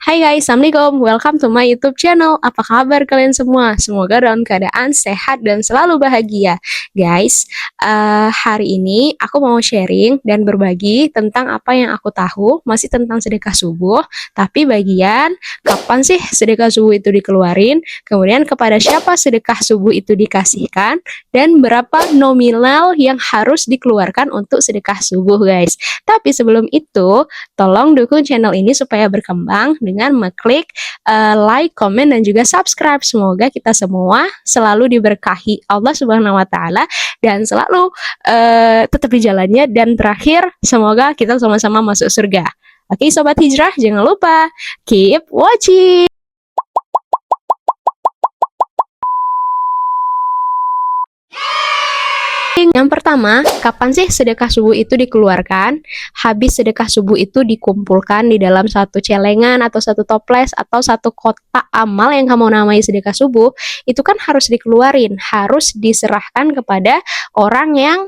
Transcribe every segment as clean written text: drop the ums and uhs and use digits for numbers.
Hai guys, Assalamualaikum. Welcome to my YouTube channel. Apa kabar kalian semua? Semoga dalam keadaan sehat dan selalu bahagia. Guys, hari ini aku mau sharing dan berbagi tentang apa yang aku tahu, masih tentang sedekah subuh, tapi bagian kapan sih sedekah subuh itu dikeluarin, kemudian kepada siapa sedekah subuh itu dikasihkan, dan berapa nominal yang harus dikeluarkan untuk sedekah subuh guys. Tapi sebelum itu, tolong dukung channel ini supaya berkembang dengan mengklik like, komen, dan juga subscribe. Semoga kita semua selalu diberkahi Allah Subhanahu wa Ta'ala dan selalu tetap di jalannya. Dan terakhir, semoga kita sama-sama masuk surga. Oke, sobat hijrah, jangan lupa keep watching. Yang pertama, kapan sih sedekah subuh itu dikeluarkan? Habis sedekah subuh itu dikumpulkan di dalam satu celengan atau satu toples atau satu kotak amal yang kamu namai sedekah subuh, itu kan harus dikeluarin, harus diserahkan kepada orang yang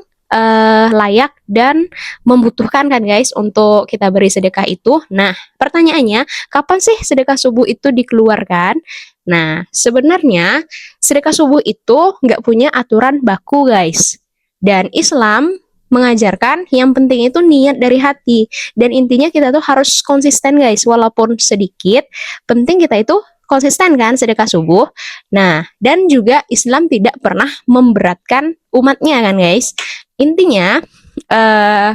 layak dan membutuhkan kan guys untuk kita beri sedekah itu. Nah, pertanyaannya, kapan sih sedekah subuh itu dikeluarkan? Nah, sebenarnya sedekah subuh itu nggak punya aturan baku guys. Dan Islam mengajarkan yang penting itu niat dari hati. Dan intinya kita tuh harus konsisten guys, walaupun sedikit, penting kita itu konsisten kan sedekah subuh. Nah, dan juga Islam tidak pernah memberatkan umatnya kan guys. Intinya,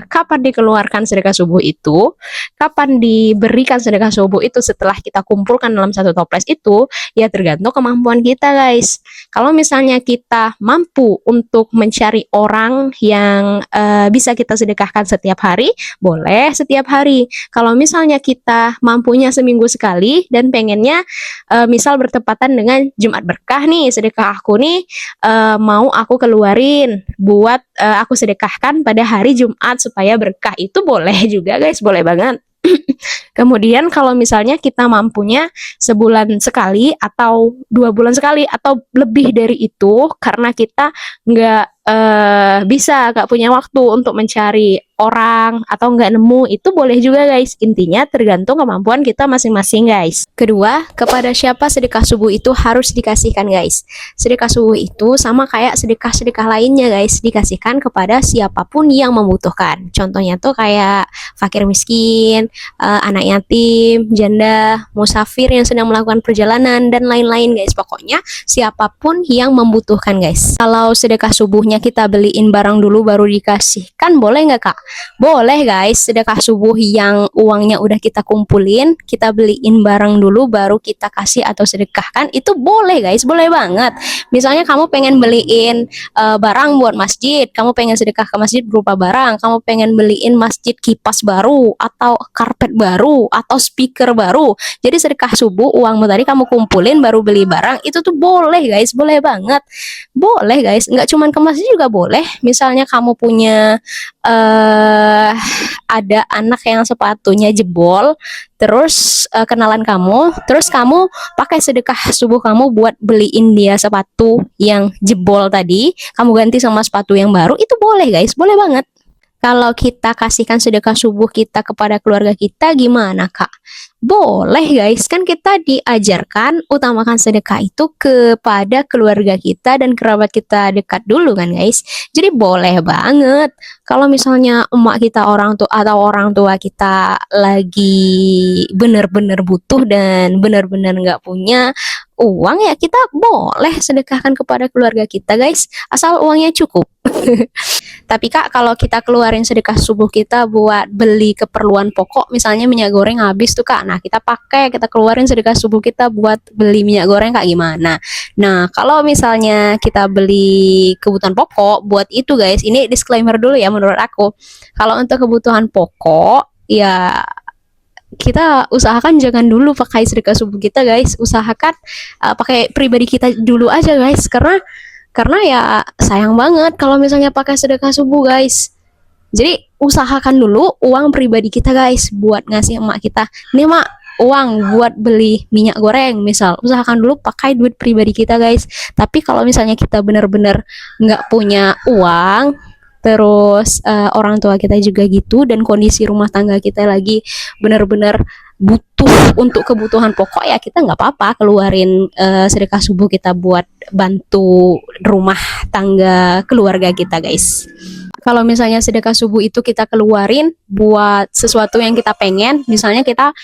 kapan dikeluarkan sedekah subuh itu, kapan diberikan sedekah subuh itu setelah kita kumpulkan dalam satu toples itu, ya tergantung kemampuan kita guys. Kalau misalnya kita mampu untuk mencari orang yang bisa kita sedekahkan setiap hari, boleh setiap hari. Kalau misalnya kita mampunya seminggu sekali dan pengennya misal bertepatan dengan Jumat berkah nih, sedekah aku nih mau aku keluarin buat aku sedekahkan pada hari Jumat supaya berkah, itu boleh juga guys, boleh banget. Kemudian kalau misalnya kita mampunya sebulan sekali atau 2 bulan sekali atau lebih dari itu karena kita nggak nggak punya waktu untuk mencari orang atau nggak nemu, itu boleh juga guys. Intinya tergantung kemampuan kita masing-masing guys. Kedua, kepada siapa sedekah subuh itu harus dikasihkan guys. Sedekah subuh itu sama kayak sedekah-sedekah lainnya guys, dikasihkan kepada siapapun yang membutuhkan. Contohnya tuh kayak fakir miskin, anak yatim, janda, musafir yang sedang melakukan perjalanan, dan lain-lain guys. Pokoknya siapapun yang membutuhkan guys. Kalau sedekah subuhnya kita beliin barang dulu baru dikasihkan, boleh nggak kak? Boleh guys. Sedekah subuh yang uangnya udah kita kumpulin, kita beliin barang dulu baru kita kasih atau sedekahkan, itu boleh guys, boleh banget. Misalnya kamu pengen beliin barang buat masjid, kamu pengen sedekah ke masjid berupa barang, kamu pengen beliin masjid kipas baru atau karpet baru atau speaker baru, jadi sedekah subuh uangmu tadi kamu kumpulin baru beli barang, itu tuh boleh guys, boleh banget. Boleh guys, nggak cuman ke masjid juga boleh. Misalnya kamu punya ada anak yang sepatunya jebol, terus kenalan kamu, terus kamu pakai sedekah subuh kamu buat beliin dia sepatu yang jebol tadi, kamu ganti sama sepatu yang baru, itu boleh guys, boleh banget. Kalau kita kasihkan sedekah subuh kita kepada keluarga kita, gimana kak? Boleh guys, kan kita diajarkan utamakan sedekah itu kepada keluarga kita dan kerabat kita dekat dulu kan guys. Jadi boleh banget. Kalau misalnya emak kita orang tua atau orang tua kita lagi bener-bener butuh dan bener-bener nggak punya uang, ya kita boleh sedekahkan kepada keluarga kita guys, asal uangnya cukup. Tapi kak, kalau kita keluarin sedekah subuh kita buat beli keperluan pokok, misalnya minyak goreng habis tuh kak, nah kita keluarin sedekah subuh kita buat beli minyak goreng kak, gimana? Nah, kalau misalnya kita beli kebutuhan pokok buat itu guys, ini disclaimer dulu ya menurut aku, kalau untuk kebutuhan pokok ya kita usahakan jangan dulu pakai sedekah subuh kita guys, usahakan pakai pribadi kita dulu aja guys, karena ya sayang banget kalau misalnya pakai sedekah subuh guys. Jadi usahakan dulu uang pribadi kita guys buat ngasih emak kita, nih mak uang buat beli minyak goreng misal, usahakan dulu pakai duit pribadi kita guys. Tapi kalau misalnya kita bener-bener nggak punya uang, terus orang tua kita juga gitu, dan kondisi rumah tangga kita lagi bener-bener butuh untuk kebutuhan pokok ya kita nggak apa-apa keluarin sedekah subuh kita buat bantu rumah tangga keluarga kita guys. Kalau misalnya sedekah subuh itu kita keluarin buat sesuatu yang kita pengen, misalnya kita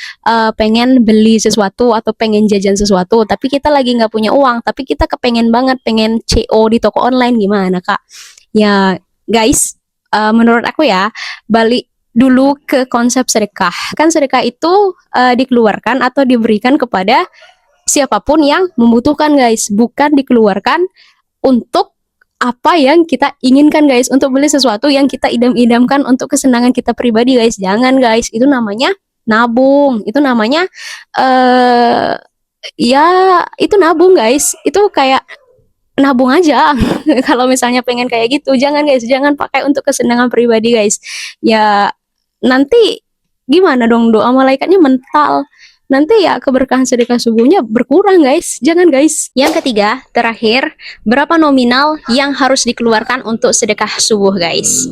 pengen beli sesuatu atau pengen jajan sesuatu, tapi kita lagi nggak punya uang, tapi kita kepengen banget pengen CO di toko online, gimana Kak? Ya guys, menurut aku ya, balik dulu ke konsep sedekah. Kan sedekah itu dikeluarkan atau diberikan kepada siapapun yang membutuhkan guys, bukan dikeluarkan untuk apa yang kita inginkan guys, untuk beli sesuatu yang kita idam-idamkan untuk kesenangan kita pribadi guys. Jangan guys, itu namanya nabung, itu namanya ya itu nabung guys, itu kayak nabung aja. Kalau misalnya pengen kayak gitu, jangan guys, jangan pakai untuk kesenangan pribadi guys. Ya nanti gimana dong, doa malaikatnya mental, nanti ya keberkahan sedekah subuhnya berkurang guys. Jangan guys. Yang ketiga, terakhir, berapa nominal yang harus dikeluarkan untuk sedekah subuh guys?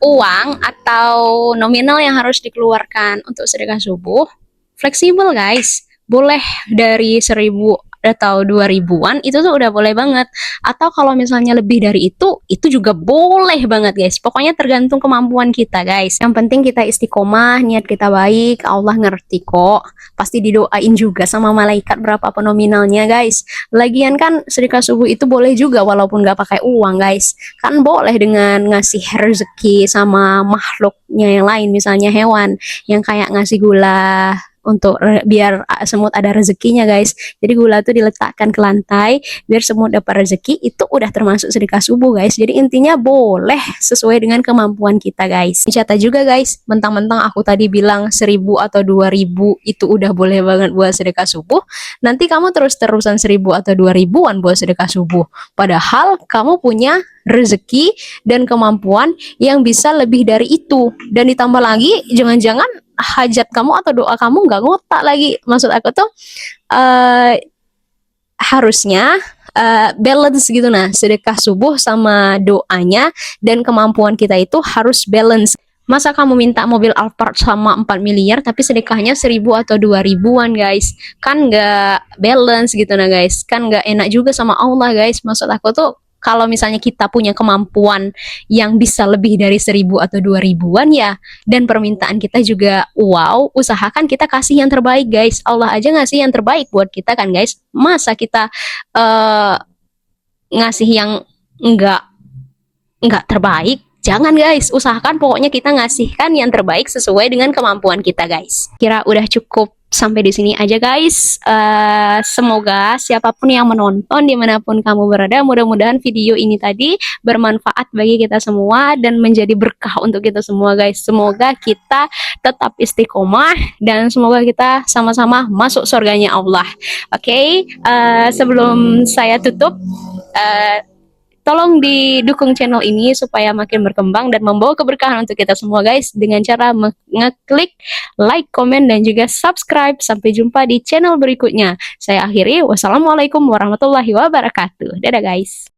Uang atau nominal yang harus dikeluarkan untuk sedekah subuh fleksibel guys, boleh dari 1.000 atau 2.000-an, itu tuh udah boleh banget. Atau kalau misalnya lebih dari itu juga boleh banget guys. Pokoknya tergantung kemampuan kita guys. Yang penting kita istiqomah, niat kita baik, Allah ngerti kok. Pasti didoain juga sama malaikat berapa nominalnya guys. Lagian kan sedekah subuh itu boleh juga walaupun nggak pakai uang guys. Kan boleh dengan ngasih rezeki sama makhluknya yang lain, misalnya hewan yang kayak ngasih gula untuk biar semut ada rezekinya guys. Jadi gula tuh diletakkan ke lantai biar semut dapat rezeki, itu udah termasuk sedekah subuh guys. Jadi intinya boleh sesuai dengan kemampuan kita guys. Dicatat juga guys, mentang-mentang aku tadi bilang 1.000 atau 2.000 itu udah boleh banget buat sedekah subuh, nanti kamu terus-terusan 1.000 atau 2.000-an buat sedekah subuh, padahal kamu punya rezeki dan kemampuan yang bisa lebih dari itu. Dan ditambah lagi, jangan-jangan hajat kamu atau doa kamu nggak ngotak lagi. Maksud aku tuh harusnya balance gitu. Nah, sedekah subuh sama doanya dan kemampuan kita itu harus balance. Masa kamu minta mobil Alphard sama 4 miliar tapi sedekahnya 1.000 atau 2.000-an guys? Kan nggak balance gitu nah guys. Kan nggak enak juga sama Allah guys. Maksud aku tuh kalau misalnya kita punya kemampuan yang bisa lebih dari 1.000 atau 2.000-an ya, dan permintaan kita juga wow, usahakan kita kasih yang terbaik guys. Allah aja ngasih yang terbaik buat kita kan guys. Masa kita ngasih yang enggak terbaik? Jangan guys, usahakan pokoknya kita ngasihkan yang terbaik sesuai dengan kemampuan kita guys. Kira udah cukup sampai di sini aja guys. Semoga siapapun yang menonton dimanapun kamu berada, mudah-mudahan video ini tadi bermanfaat bagi kita semua dan menjadi berkah untuk kita semua guys. Semoga kita tetap istiqomah dan semoga kita sama-sama masuk surganya Allah. Oke, sebelum saya tutup, tolong didukung channel ini supaya makin berkembang dan membawa keberkahan untuk kita semua guys, dengan cara ngeklik like, komen, dan juga subscribe. Sampai jumpa di channel berikutnya. Saya akhiri, wassalamualaikum warahmatullahi wabarakatuh. Dadah guys.